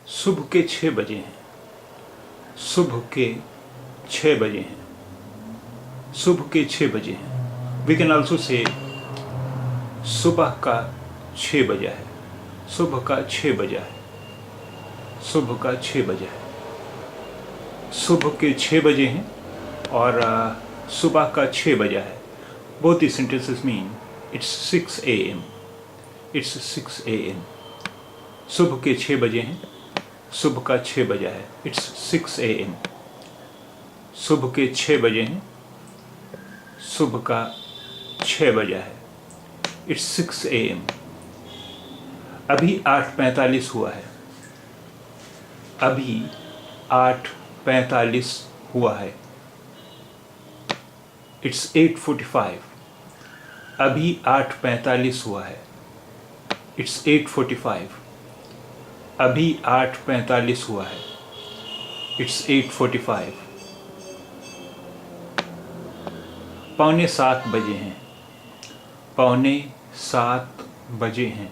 सुबह के 6 बजे हैं। सुबह के 6 बजे हैं। सुबह के 6 बजे हैं। वी कैन ऑल्सो से सुबह का 6 बजा है। सुबह का 6 बजा है। सुबह का 6 बजा है। सुबह के 6 बजे हैं और सुबह का 6 बजा है। Both the sentences mean it's 6 AM। It's 6 AM। सुबह के 6 बजे हैं। सुबह का 6 बजा है। It's 6 AM। सुबह के 6 बजे हैं। सुबह का 6 बजा है। It's 6 AM। अभी 8:45 हुआ है। अभी 8:45 हुआ है। इट्स 8:45। अभी 8:45 हुआ है। इट्स 8:45। अभी 8:45 हुआ है। इट्स 8:45। 6:45 बजे हैं। 6:45 बजे हैं।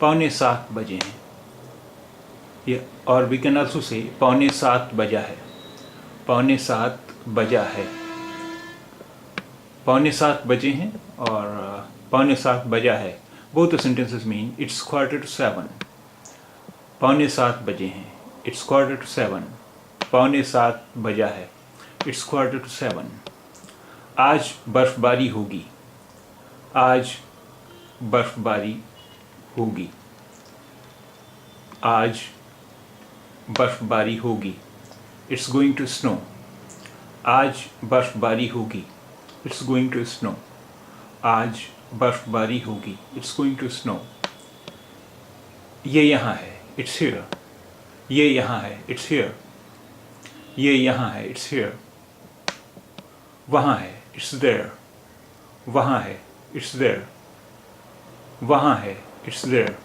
6:45 बजे हैं। ये और वी कैन ऑल्सो से 6:45 बजा है। 6:45 बजा है। 6:45 बजे हैं और 6:45 बजा है। Both the sentences mean it's 6:45। 6:45 बजे हैं। इट्स 6:45। 6:45 बजा है। इट्स 6:45। आज बर्फबारी होगी। आज बर्फबारी होगी। आज बर्फबारी होगी। It's going to snow. आज बर्फबारी होगी। It's going to snow. आज बर्फबारी होगी। It's going to snow. ये यहाँ है। It's here. ये यहाँ है। It's here. ये यहाँ है। It's here. वहाँ है। It's there. वहाँ है। It's there. वहाँ है। It's there.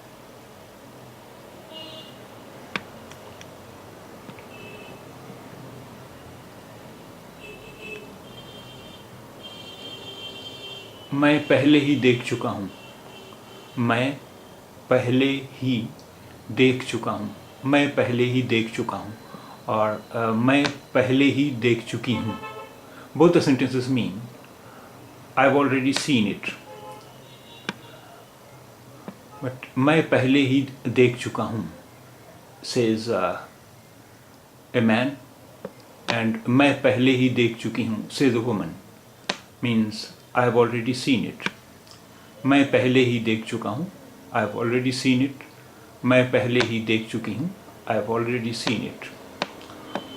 मैं पहले ही देख चुका हूँ। मैं पहले ही देख चुका हूँ। मैं पहले ही देख चुका हूँ और मैं पहले ही देख चुकी हूँ। Both the sentences mean I have already seen it. But मैं पहले ही देख चुका हूँ सेज ए मैन, एंड मैं पहले ही देख चुकी हूँ says a woman means I have already seen it. मैं पहले ही देख चुका हूँ। I have already seen it. मैं पहले ही देख चुकी हूँ। I have already seen it.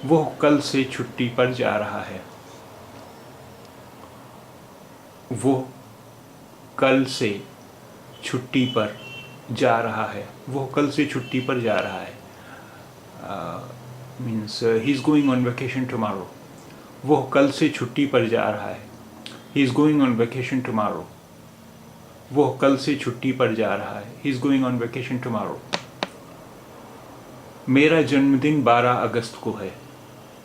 वो कल से छुट्टी पर जा रहा है। वो कल से छुट्टी पर जा रहा है। वो कल से छुट्टी पर जा रहा है। Means he is going on vacation tomorrow. वो कल से छुट्टी पर जा रहा है। He is going on vacation tomorrow. वो कल से छुट्टी पर जा रहा है। He is going on vacation tomorrow. मेरा जन्मदिन 12 अगस्त को है।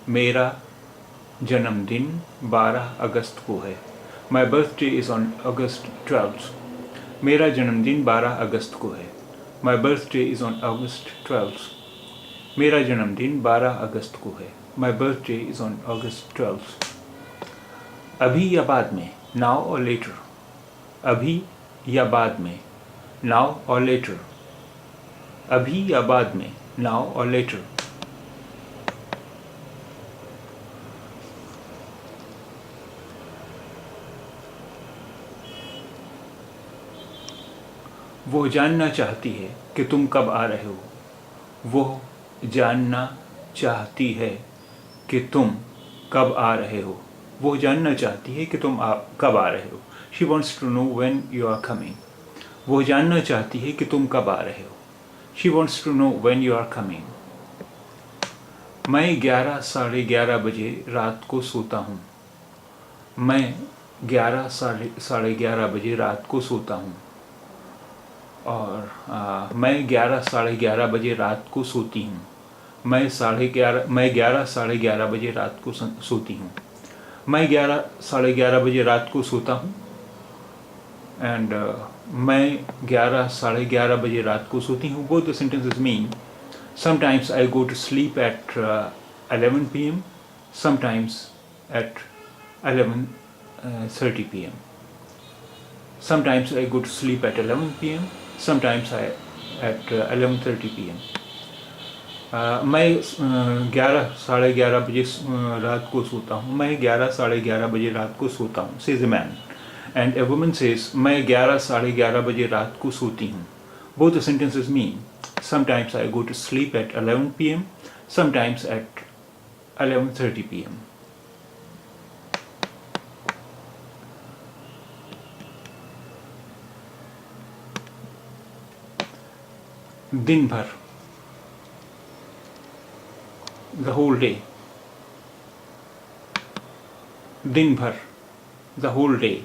मेरा जन्मदिन 12 अगस्त को है। My birthday is on August 12th. मेरा जन्मदिन 12 अगस्त को है। My birthday is on August 12th. मेरा जन्मदिन 12 अगस्त को है। My birthday is on August 12th. अभी या बाद में, now or later. अभी या बाद में, now or later. अभी या बाद में, now or later. वो जानना चाहती है कि तुम कब आ रहे हो। वो जानना चाहती है कि तुम कब आ रहे हो। वो जानना चाहती है कि तुम कब आ रहे हो। She wants to know when you are coming. वो जानना चाहती है कि तुम कब आ रहे हो। She wants to know when you are coming. मैं 11 साढ़े 11 बजे रात को सोता हूँ। मैं 11 साढ़े 11 बजे रात को सोता हूँ। और मैं 11 साढ़े 11 बजे रात को सोती हूँ। मैं 11 साढ़े 11 बजे रात को सोती हूँ। मैं 11 साढ़े 11 बजे रात को सोता हूँ एंड मैं 11 साढ़े 11 बजे रात को सोती हूँ। Both the sentences mean Sometimes I go to sleep at 11 p.m. Sometimes at 11:30 p.m. Sometimes I go to sleep at 11 p.m. Sometimes at 11:30 p.m. मैं 11 साढ़े 11 बजे रात को सोता हूँ. मैं 11 साढ़े 11 बजे रात को सोता हूँ. Says a man. And a woman says, मैं 11 साढ़े 11 बजे रात को सोती हूँ. Both the sentences mean sometimes I go to sleep at 11 p.m. Sometimes at 11:30 p.m. दिन भर, the whole day. दिन भर, the whole day.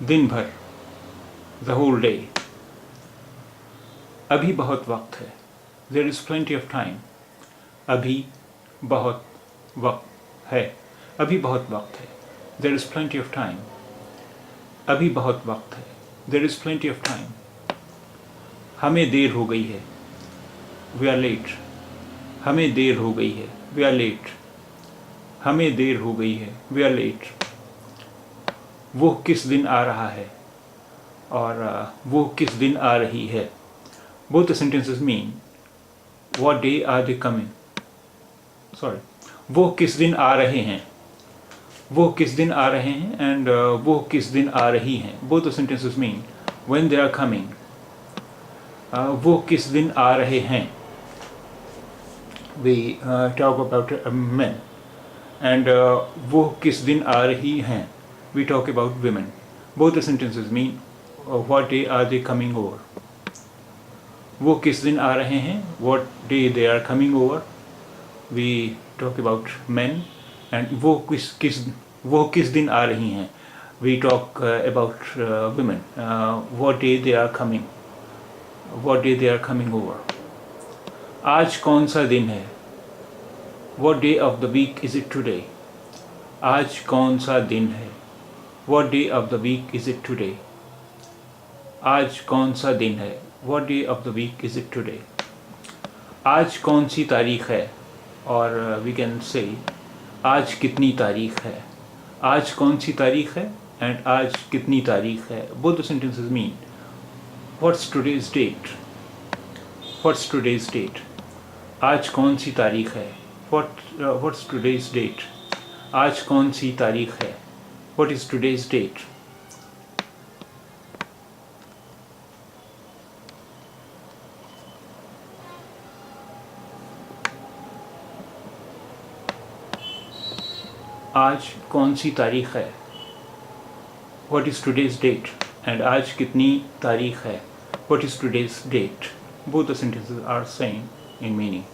दिन भर, the whole day. अभी बहुत वक्त है. There is plenty of time. अभी बहुत वक्त है. अभी बहुत वक्त है. There is plenty of time. अभी बहुत वक्त है. There is plenty of time. हमें देर हो गई है. We are late. हमें देर हो गई है. We are late. हमें देर हो गई है. We are late. वो किस दिन आ रहा है और वो किस दिन आ रही है. Both the sentences mean what day are they coming. Sorry. वो किस दिन आ रहे हैं. वो किस दिन आ रहे हैं and वो किस दिन आ रही हैं. Both the sentences mean when they are coming. वो किस दिन आ रहे हैं. We talk about men. And वो किस दिन आ रही हैं. We talk about women. Both the sentences mean what day are they coming over. वो किस दिन आ रहे हैं. What day they are coming over. We talk about men. And वो किस दिन आ रही हैं. We talk about women. What day they are coming. What day they are coming over. आज कौन सा दिन है. What day of the week is it today. आज कौन सा दिन है. What day of the week is it today. आज कौन सा दिन है. What day of the week is it today. आज कौन सी तारीख है. और we can say आज कितनी तारीख है. आज कौन सी तारीख है and आज कितनी तारीख है. Both the sentences mean what's today's date. What's today's date. आज कौन सी तारीख है. What's today's date. आज कौन सी तारीख है. What is today's date. आज कौन सी तारीख है. What is today's date. And आज कितनी तारीख है. What is today's date. Both the sentences are same in meaning.